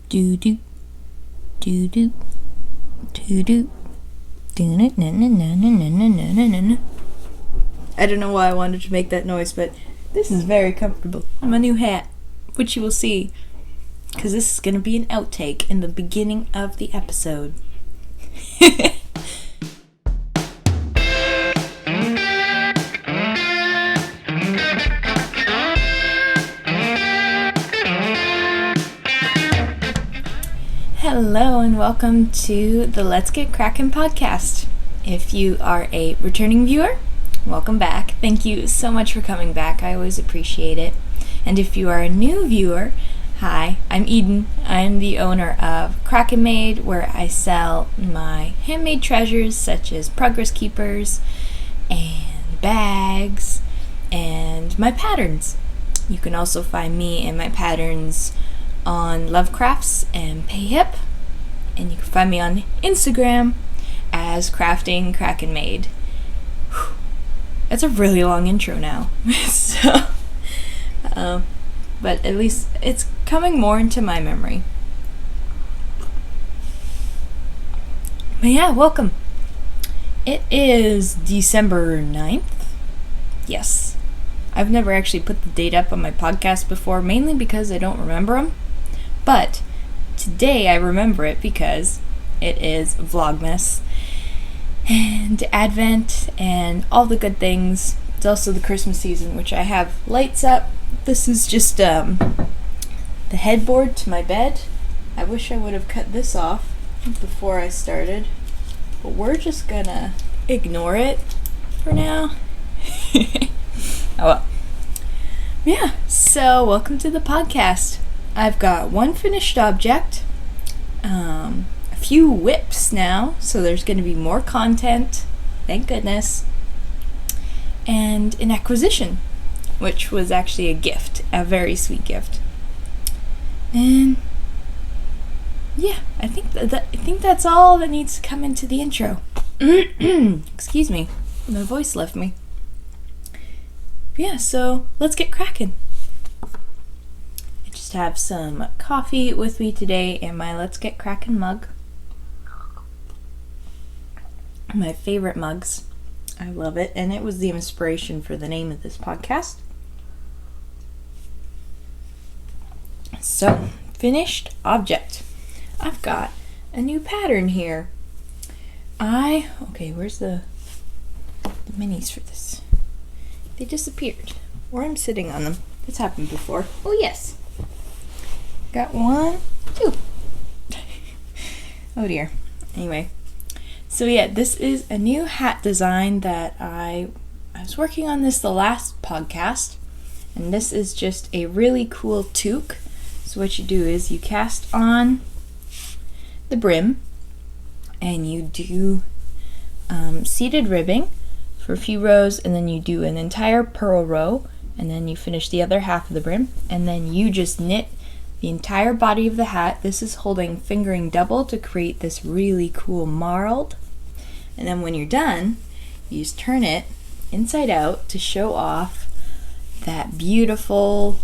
Do do do do do do. I don't know why I wanted to make that noise, but this is very comfortable. My new hat, which you will see, because this is going to be an outtake in the beginning of the episode. Hello and welcome to the Let's Get Kraken podcast. If you are a returning viewer, welcome back. Thank you so much for coming back. I always appreciate it. And if you are a new viewer, hi, I'm Eden. I'm the owner of Kraken Made, where I sell my handmade treasures such as progress keepers and bags and my patterns. You can also find me and my patterns on Lovecrafts and Payhip, and you can find me on Instagram as Crafting Kraken Made. Whew. That's a really long intro now. But at least it's coming more into my memory. But yeah, welcome. It is December 9th. Yes. I've never actually put the date up on my podcast before, mainly because I don't remember them. But today I remember it because it is Vlogmas and Advent and all the good things. It's also the Christmas season, which I have lights up. This is just the headboard to my bed. I wish I would have cut this off before I started, but we're just gonna ignore it for now. Oh well. Yeah, so welcome to the podcast. I've got one finished object, a few whips now, so there's going to be more content, thank goodness, and an acquisition, which was actually a gift, a very sweet gift. And yeah, I think that's all that needs to come into the intro. Excuse me, my voice left me. Yeah, so let's get cracking. I just have some coffee with me today and my Let's Get Kraken mug. My favorite mugs. I love it, and it was the inspiration for the name of this podcast. So, finished object. I've got a new pattern here. Okay, where's the minis for this? They disappeared. Or I'm sitting on them. It's happened before. Oh, yes. Got one, two. Oh, dear. Anyway. So, yeah, this is a new hat design that I was working on this the last podcast. And this is just a really cool toque. So, what you do is you cast on the brim. And you do seated ribbing for a few rows, and then you do an entire purl row, and then you finish the other half of the brim, and then you just knit the entire body of the hat. This is holding fingering double to create this really cool marled, and then when you're done, you just turn it inside out to show off that beautiful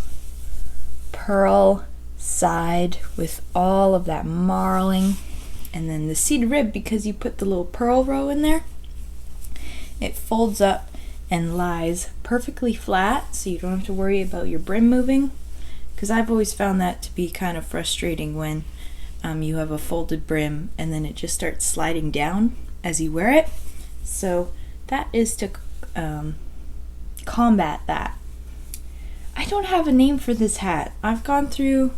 pearl side with all of that marling, and then the seed rib, because you put the little purl row in there, it folds up and lies perfectly flat, so you don't have to worry about your brim moving, because I've always found that to be kind of frustrating when you have a folded brim and then it just starts sliding down as you wear it. So that is to combat that. I don't have a name for this hat. I've gone through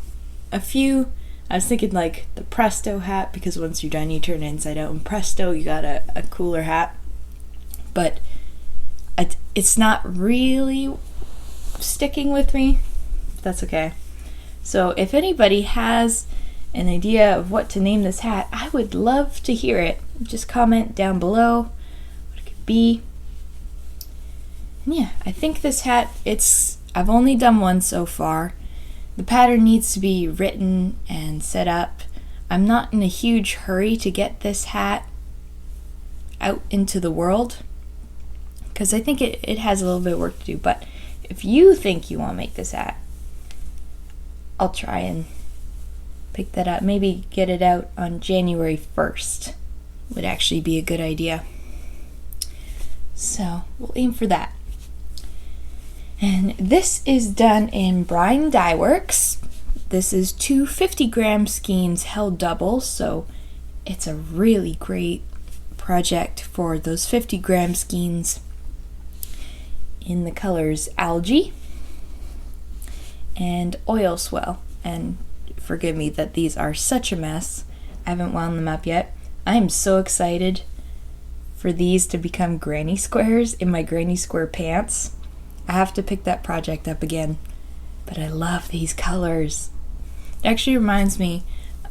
a few. I was thinking like the Presto hat, because once you're done you turn it inside out, and presto, you got a cooler hat. But it's not really sticking with me. That's okay. So if anybody has an idea of what to name this hat, I would love to hear it. Just comment down below what it could be. And yeah, I think this hat, I've only done one so far. The pattern needs to be written and set up. I'm not in a huge hurry to get this hat out into the world, because I think it has a little bit of work to do. But if you think you want to make this hat, I'll try and pick that up. Maybe get it out on January 1st would actually be a good idea. So we'll aim for that. And this is done in Brine Dyeworks. This is two 50-gram skeins held double, so it's a really great project for those 50-gram skeins in the colors Algae and Oil Swell. And forgive me that these are such a mess. I haven't wound them up yet. I am so excited for these to become granny squares in my granny square pants. I have to pick that project up again, but I love these colors. It actually reminds me,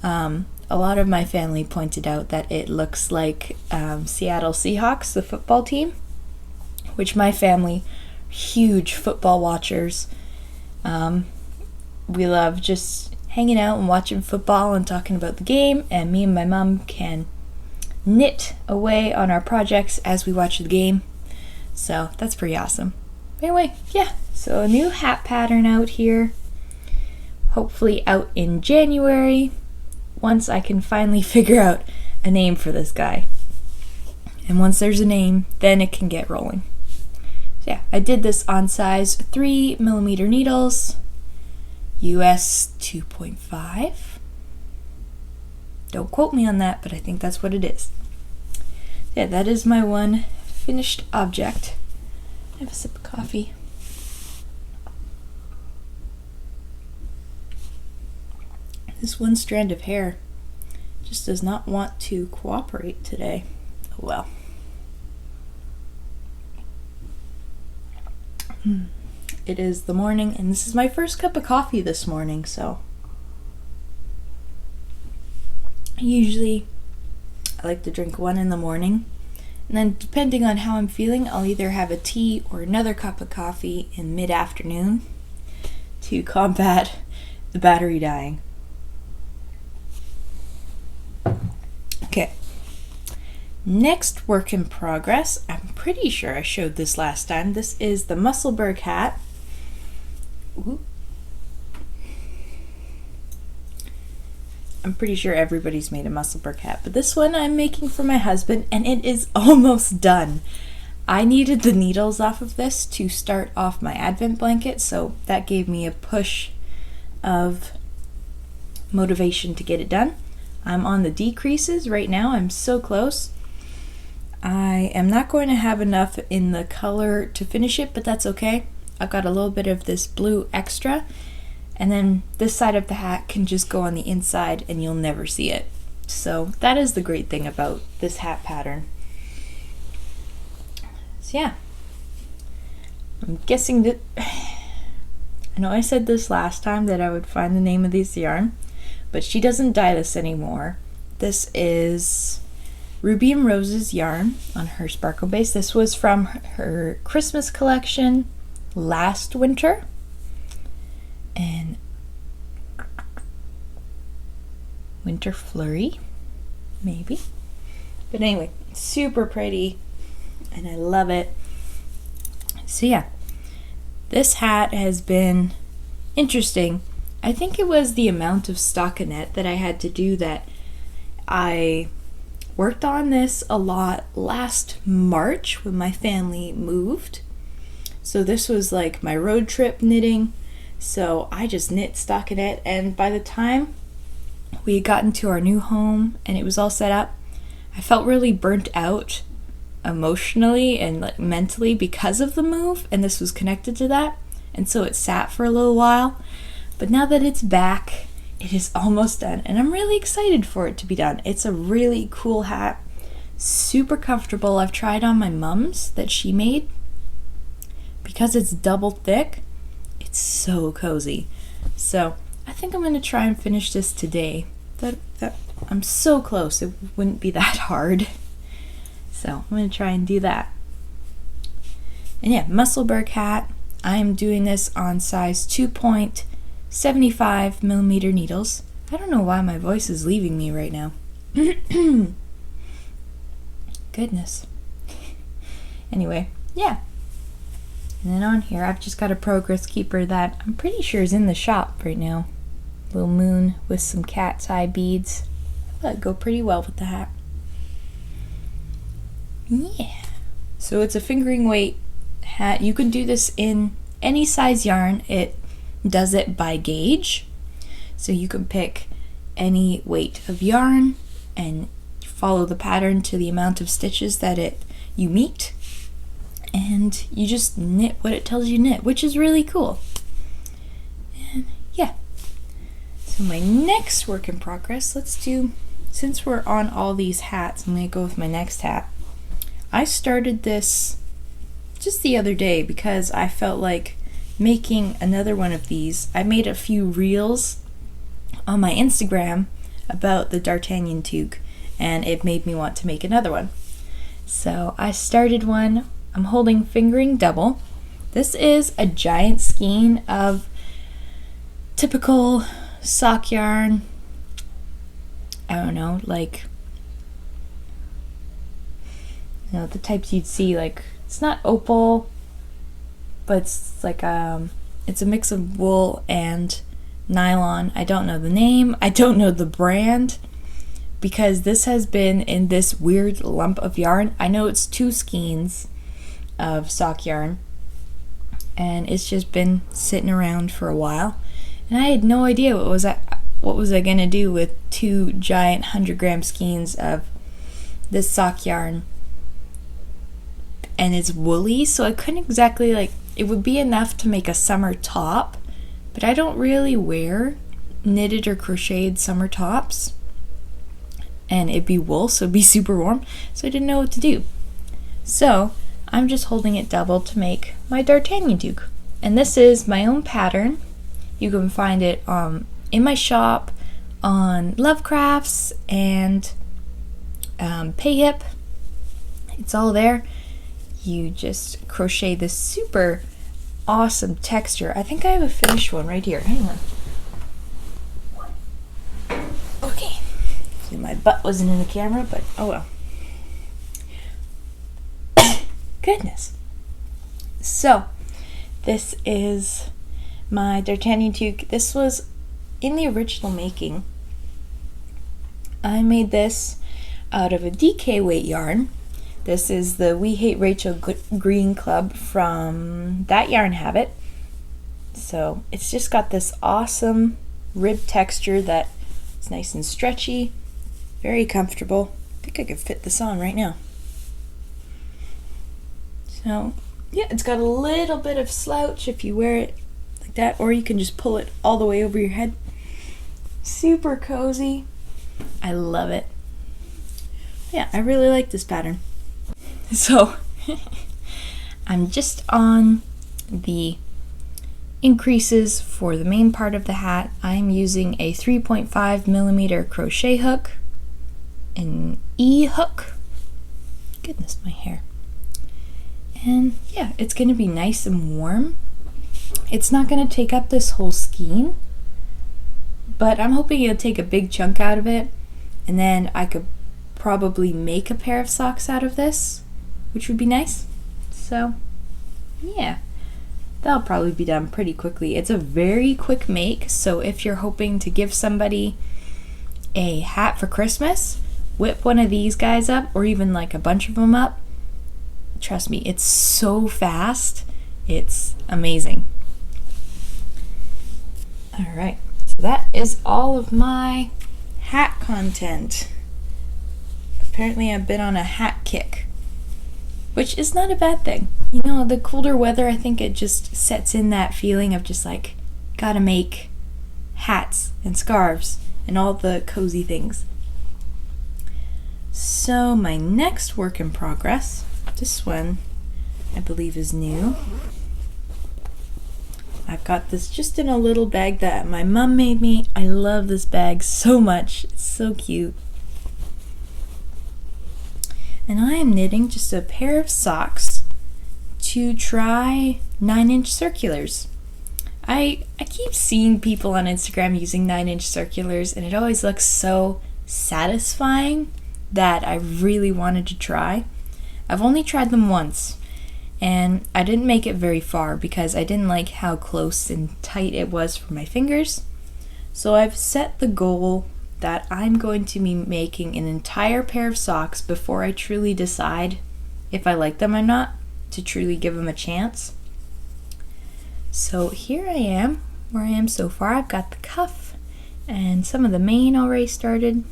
a lot of my family pointed out that it looks like Seattle Seahawks, the football team, which my family, huge football watchers. We love just hanging out and watching football and talking about the game, and me and my mom can knit away on our projects as we watch the game. So that's pretty awesome. Anyway, yeah, so a new hat pattern out here. Hopefully out in January, once I can finally figure out a name for this guy. And once there's a name, then it can get rolling. So yeah, I did this on size 3mm needles, US 2.5. Don't quote me on that, but I think that's what it is. Yeah, that is my one finished object. Have a sip of coffee. This one strand of hair just does not want to cooperate today. Oh well. It is the morning, and this is my first cup of coffee this morning, so usually I like to drink one in the morning, and then depending on how I'm feeling, I'll either have a tea or another cup of coffee in mid-afternoon to combat the battery dying. Okay, next work in progress. I'm pretty sure I showed this last time. This is the Mussel Burgh hat. Ooh. I'm pretty sure everybody's made a Mussel Burgh hat, but this one I'm making for my husband, and it is almost done. I needed the needles off of this to start off my advent blanket, so that gave me a push of motivation to get it done. I'm on the decreases right now. I'm so close. I am not going to have enough in the color to finish it, but that's okay. I've got a little bit of this blue extra, and then this side of the hat can just go on the inside and you'll never see it. So that is the great thing about this hat pattern. So yeah, I'm guessing that, I know I said this last time that I would find the name of this yarn, but she doesn't dye this anymore. This is Ruby and Rose's yarn on her sparkle base. This was from her Christmas collection last winter, and Winter Flurry, maybe. But anyway, super pretty, and I love it. So yeah, this hat has been interesting. I think it was the amount of stockinette that I had to do that I worked on this a lot last March when my family moved. So this was like my road trip knitting. So I just knit stockinette, and by the time we had gotten to our new home and it was all set up, I felt really burnt out emotionally and like mentally because of the move, and this was connected to that, and so it sat for a little while. But now that it's back, it is almost done, and I'm really excited for it to be done. It's a really cool hat, super comfortable. I've tried on my mom's that she made. Because it's double thick, it's so cozy. So I think I'm going to try and finish this today. I'm so close, it wouldn't be that hard. So I'm going to try and do that. And yeah, Mussel Burgh hat. I am doing this on size 2.75mm needles. I don't know why my voice is leaving me right now. Goodness. Anyway, yeah. And then on here, I've just got a progress keeper that I'm pretty sure is in the shop right now. little moon with some cat's eye beads. That'd go pretty well with the hat. Yeah. So it's a fingering weight hat. You can do this in any size yarn. It does it by gauge. So you can pick any weight of yarn and follow the pattern to the amount of stitches that you meet. And you just knit what it tells you to knit, which is really cool. And yeah. So my next work in progress, since we're on all these hats, I'm going to go with my next hat. I started this just the other day because I felt like making another one of these. I made a few reels on my Instagram about the Dartanian Toque, and it made me want to make another one. So I started one. I'm holding fingering double. This is a giant skein of typical sock yarn. I don't know, like, you know, the types you'd see, like, it's not opal, but it's like it's a mix of wool and nylon. I don't know the name, I don't know the brand, because this has been in this weird lump of yarn. I know it's 2 skeins of sock yarn, and it's just been sitting around for a while, and I had no idea what was I gonna do with 2 giant 100-gram skeins of this sock yarn. And it's woolly, so I couldn't exactly, like, it would be enough to make a summer top, but I don't really wear knitted or crocheted summer tops, and it'd be wool, so it'd be super warm, so I didn't know what to do. So I'm just holding it double to make my Dartanian Toque, and this is my own pattern. You can find it in my shop, on Lovecrafts and Payhip. It's all there. You just crochet this super awesome texture. I think I have a finished one right here. Hang on. Okay. See, my butt wasn't in the camera, but oh well. Goodness. So, this is my Dartanian Toque. This was in the original making. I made this out of a DK weight yarn. This is the We Hate Rachel Green Club from That Yarn Habit. So it's just got this awesome rib texture that is nice and stretchy, very comfortable. I think I could fit this on right now. So yeah, it's got a little bit of slouch if you wear it like that, or you can just pull it all the way over your head. Super cozy. I love it. Yeah, I really like this pattern. So I'm just on the increases for the main part of the hat. I'm using a 3.5 millimeter crochet hook, an E hook. Goodness, my hair. And yeah, it's going to be nice and warm. It's not going to take up this whole skein, but I'm hoping it'll take a big chunk out of it, and then I could probably make a pair of socks out of this, which would be nice. So yeah, that'll probably be done pretty quickly. It's a very quick make, so if you're hoping to give somebody a hat for Christmas, whip one of these guys up, or even like a bunch of them up. Trust me, it's so fast. It's amazing. Alright, so that is all of my hat content. Apparently I've been on a hat kick, which is not a bad thing. You know, the colder weather, I think it just sets in that feeling of just like, gotta make hats and scarves and all the cozy things. So my next work in progress, this one I believe is new. I've got this just in a little bag that my mom made me. I love this bag so much. It's so cute. And I am knitting just a pair of socks to try 9-inch circulars. I keep seeing people on Instagram using 9-inch circulars, and it always looks so satisfying that I really wanted to try. I've only tried them once, and I didn't make it very far because I didn't like how close and tight it was for my fingers. So I've set the goal that I'm going to be making an entire pair of socks before I truly decide if I like them or not, to truly give them a chance. So here I am, where I am so far. I've got the cuff and some of the mane already started.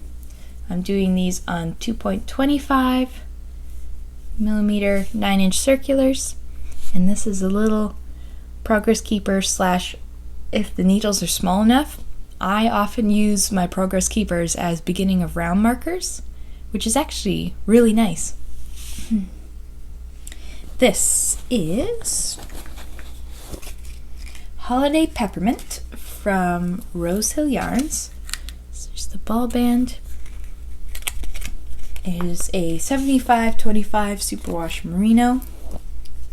I'm doing these on 2.25 millimeter 9-inch circulars, and this is a little progress keeper slash, if the needles are small enough, I often use my progress keepers as beginning of round markers, which is actually really nice. This is Holiday Peppermint from Rosehill Yarns. So there's the ball band. It is a 75-25 superwash merino. I'll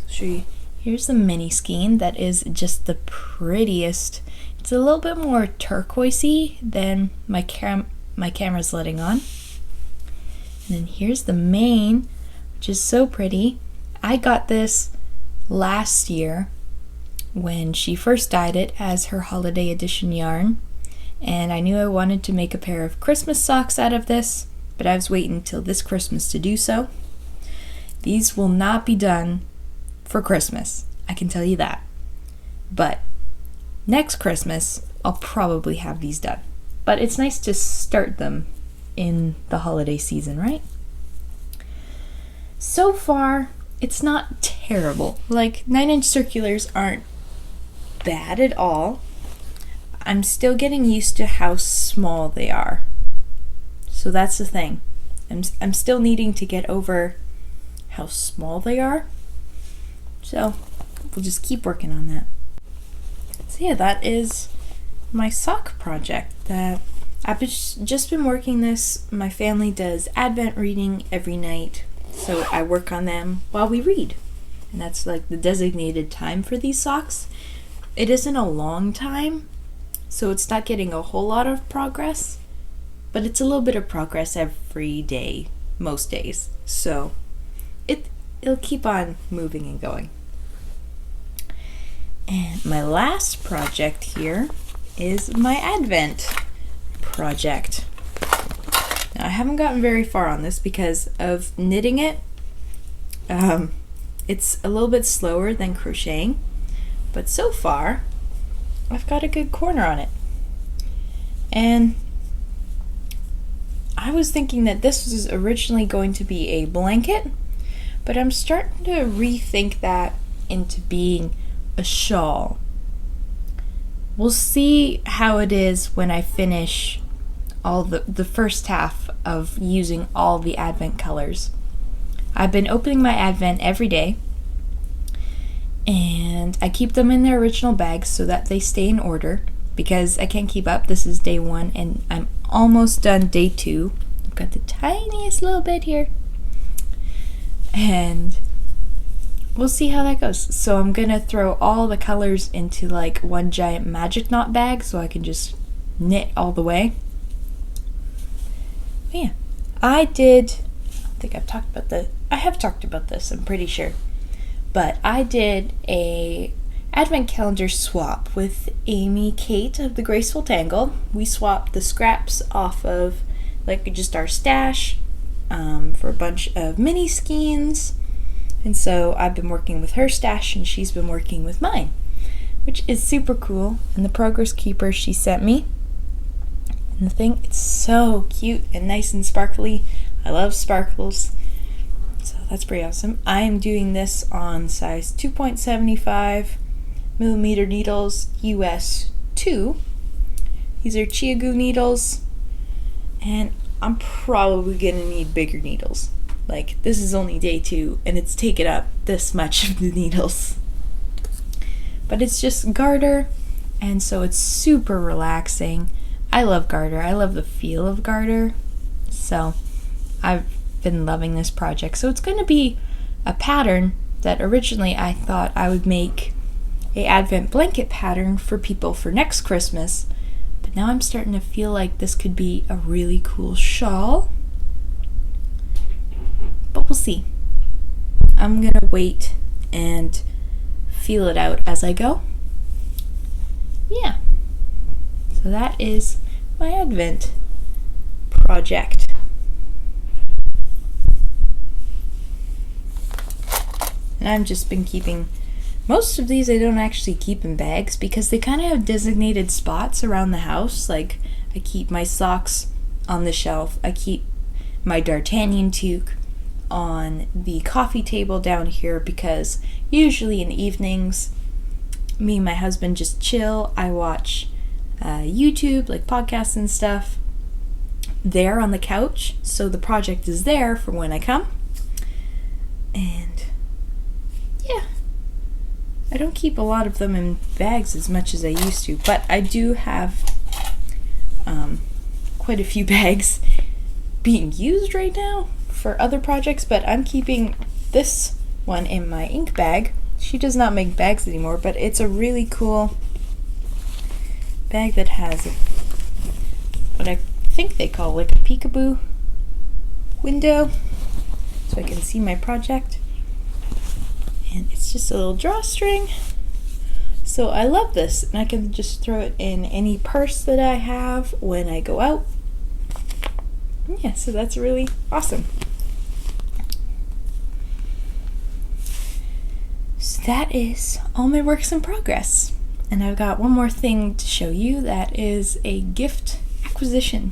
show you. Here's the mini skein that is just the prettiest. It's a little bit more turquoisey than my camera's letting on. And then here's the mane, which is so pretty. I got this last year when she first dyed it as her holiday edition yarn, and I knew I wanted to make a pair of Christmas socks out of this, but I was waiting until this Christmas to do so. These will not be done for Christmas, I can tell you that. But next Christmas, I'll probably have these done. But it's nice to start them in the holiday season, right? So far, it's not terrible. Like, 9-inch circulars aren't bad at all. I'm still getting used to how small they are. So that's the thing. I'm still needing to get over how small they are. So we'll just keep working on that. So yeah, that is my sock project that I've just been working this. My family does Advent reading every night, so I work on them while we read. And that's like the designated time for these socks. It isn't a long time, so it's not getting a whole lot of progress, but it's a little bit of progress every day, most days. So it'll keep on moving and going. And my last project here is my Advent project. Now, I haven't gotten very far on this because of knitting it. It's a little bit slower than crocheting, but so far I've got a good corner on it. And I was thinking that this was originally going to be a blanket, but I'm starting to rethink that into being a shawl. We'll see how it is when I finish all the first half of using all the Advent colors. I've been opening my Advent every day, and I keep them in their original bags so that they stay in order because I can't keep up. This is day 1 and I'm almost done day 2. I've got the tiniest little bit here, and we'll see how that goes. So I'm gonna throw all the colors into like one giant magic knot bag so I can just knit all the way. But yeah, I think I've talked about this. I have talked about this, I'm pretty sure. But I did a Advent calendar swap with Amy Kate of the Graceful Tangle. We swapped the scraps off of like just our stash for a bunch of mini skeins. And so I've been working with her stash and she's been working with mine, which is super cool. And the progress keeper she sent me, and the thing, it's so cute and nice and sparkly. I love sparkles, so that's pretty awesome. I am doing this on size 2.75 millimeter needles, US 2. These are Chiagu needles, and I'm probably gonna need bigger needles. Like, this is only day 2 and it's taken up this much of the needles. But it's just garter, and so it's super relaxing. I love garter. I love the feel of garter. So I've been loving this project. So it's going to be a pattern that originally I thought I would make a Advent blanket pattern for people for next Christmas. But now I'm starting to feel like this could be a really cool shawl. But we'll see. I'm going to wait and feel it out as I go. Yeah. So that is my Advent project. And I've just been keeping, most of these I don't actually keep in bags because they kind of have designated spots around the house. Like, I keep my socks on the shelf. I keep my Dartanian Toque on the coffee table down here because usually in evenings, me and my husband just chill. I watch YouTube, like podcasts and stuff, there on the couch. So the project is there for when I come. And yeah, I don't keep a lot of them in bags as much as I used to, but I do have quite a few bags being used right now for other projects, but I'm keeping this one in my ink bag. She does not make bags anymore, but it's a really cool bag that has what I think they call like a peekaboo window, so I can see my project. And it's just a little drawstring. So I love this, and I can just throw it in any purse that I have when I go out. Yeah, so that's really awesome. So that is all my works in progress. And I've got one more thing to show you that is a gift acquisition.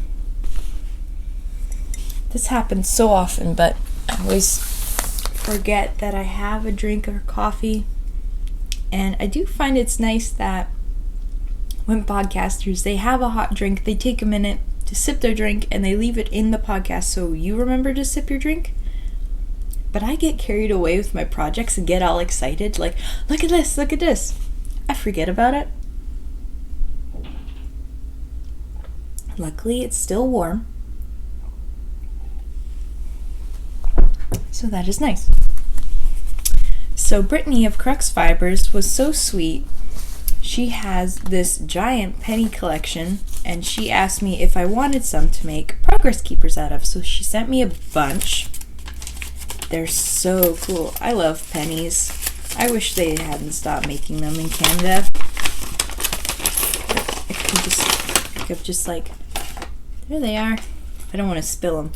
This happens so often, but I always forget that I have a drink or coffee. And I do find it's nice that when podcasters, they have a hot drink, they take a minute to sip their drink and they leave it in the podcast so you remember to sip your drink. But I get carried away with my projects and get all excited, like, look at this, look at this. I forget about it. Luckily, it's still warm. So that is nice. So Brittany of Crux Fibers was so sweet. She has this giant penny collection, and she asked me if I wanted some to make progress keepers out of. So she sent me a bunch. They're so cool. I love pennies. I wish they hadn't stopped making them in Canada. I could just like, there they are. I don't want to spill them.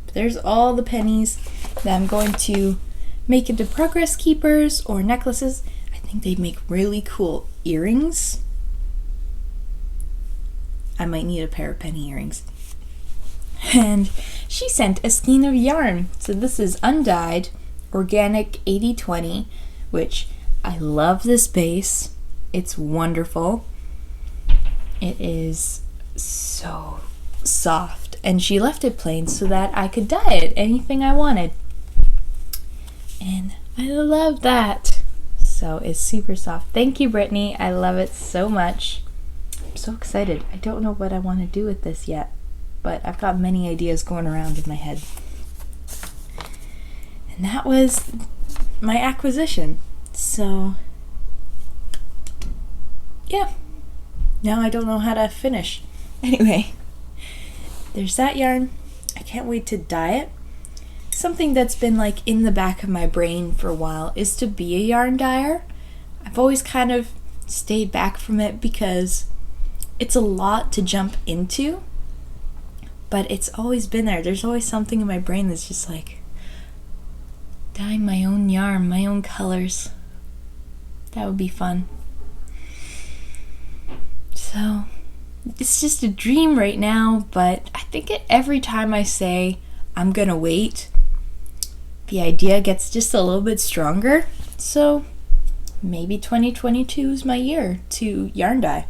But there's all the pennies that I'm going to make into progress keepers or necklaces. I think they'd make really cool earrings. I might need a pair of penny earrings. And she sent a skein of yarn. So this is undyed organic 80/20, which I love this base. It's wonderful. It is so soft. And she left it plain so that I could dye it anything I wanted. And I love that. So it's super soft. Thank you, Brittany. I love it so much. I'm so excited. I don't know what I want to do with this yet, but I've got many ideas going around in my head. And that was my acquisition. So, yeah. Now I don't know how to finish. Anyway, there's that yarn. I can't wait to dye it. Something that's been like in the back of my brain for a while is to be a yarn dyer. I've always kind of stayed back from it because it's a lot to jump into, but it's always been there. There's always something in my brain that's just like, dyeing my own yarn, my own colors. That would be fun. So it's just a dream right now, but I think every time I say I'm gonna wait, the idea gets just a little bit stronger. So maybe 2022 is my year to yarn dye.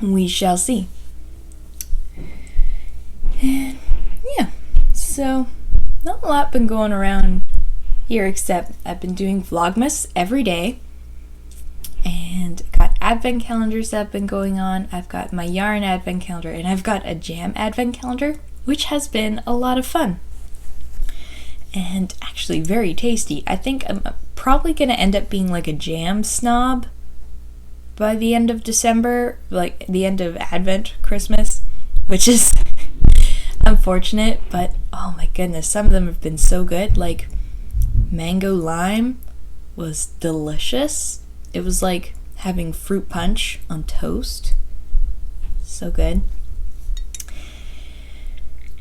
We shall see. And yeah, so not a lot been going around here except I've been doing Vlogmas every day. And got advent calendars that have been going on. I've got my yarn advent calendar, and I've got a jam advent calendar, which has been a lot of fun. And actually very tasty. I think I'm probably going to end up being like a jam snob by the end of December, like the end of Advent, Christmas, which is unfortunate, but oh my goodness, some of them have been so good. Like mango lime was delicious. It was like having fruit punch on toast. So good.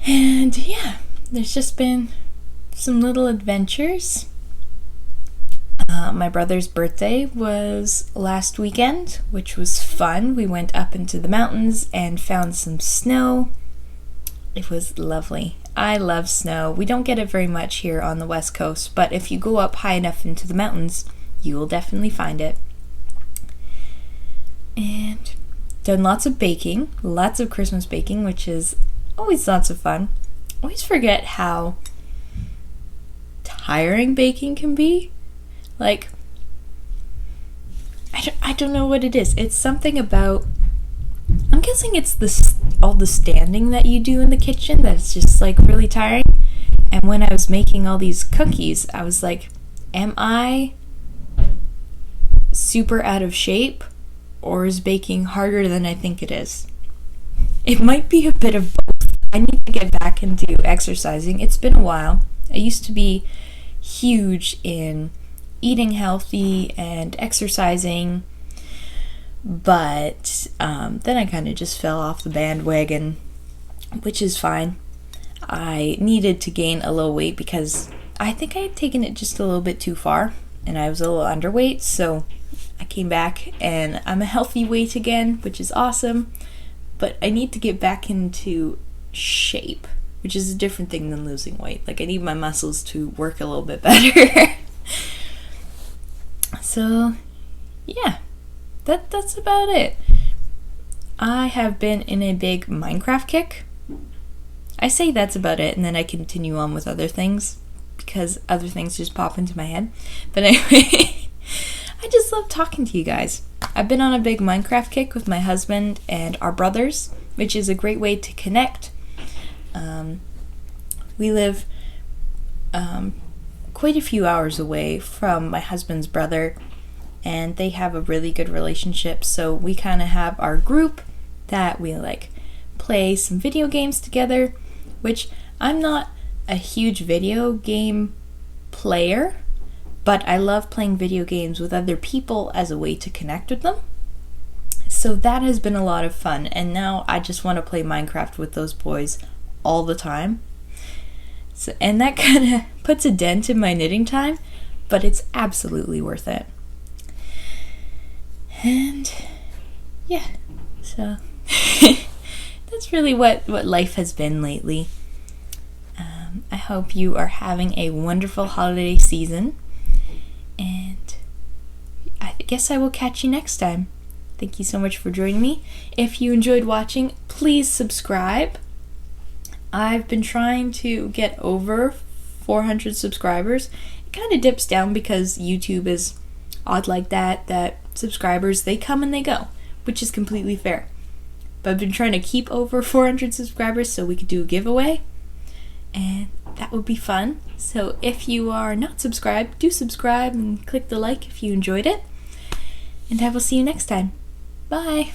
And yeah, there's just been some little adventures. My brother's birthday was last weekend, which was fun. We went up into the mountains and found some snow. It was lovely. I love snow. We don't get it very much here on the West Coast, but if you go up high enough into the mountains, you will definitely find it. And done lots of baking, lots of Christmas baking, which is always lots of fun. I always forget how tiring baking can be. Like, I don't know what it is. It's something about, I'm guessing it's all the standing that you do in the kitchen that's just like really tiring. And when I was making all these cookies, I was like, am I super out of shape, or is baking harder than I think it is? It might be a bit of both. I need to get back into exercising. It's been a while. I used to be huge in eating healthy and exercising, but then I kind of just fell off the bandwagon, which is fine. I needed to gain a little weight because I think I had taken it just a little bit too far and I was a little underweight, so I came back and I'm a healthy weight again, which is awesome, but I need to get back into shape, which is a different thing than losing weight. Like, I need my muscles to work a little bit better. So, yeah, that's about it. I have been in a big Minecraft kick. I say that's about it, and then I continue on with other things, because other things just pop into my head. But anyway, I just love talking to you guys. I've been on a big Minecraft kick with my husband and our brothers, which is a great way to connect. We live quite a few hours away from my husband's brother, and they have a really good relationship, so we kind of have our group that we like play some video games together, which I'm not a huge video game player, but I love playing video games with other people as a way to connect with them. So that has been a lot of fun, and now I just want to play Minecraft with those boys all the time. So, and that kind of puts a dent in my knitting time, but it's absolutely worth it. And yeah, so that's really what life has been lately. I hope you are having a wonderful holiday season, and I guess I will catch you next time. Thank you so much for joining me. If you enjoyed watching, please subscribe. I've been trying to get over 400 subscribers. It kind of dips down because YouTube is odd like that subscribers, they come and they go, which is completely fair. But I've been trying to keep over 400 subscribers so we could do a giveaway, and that would be fun. So if you are not subscribed, do subscribe and click the like if you enjoyed it. And I will see you next time. Bye!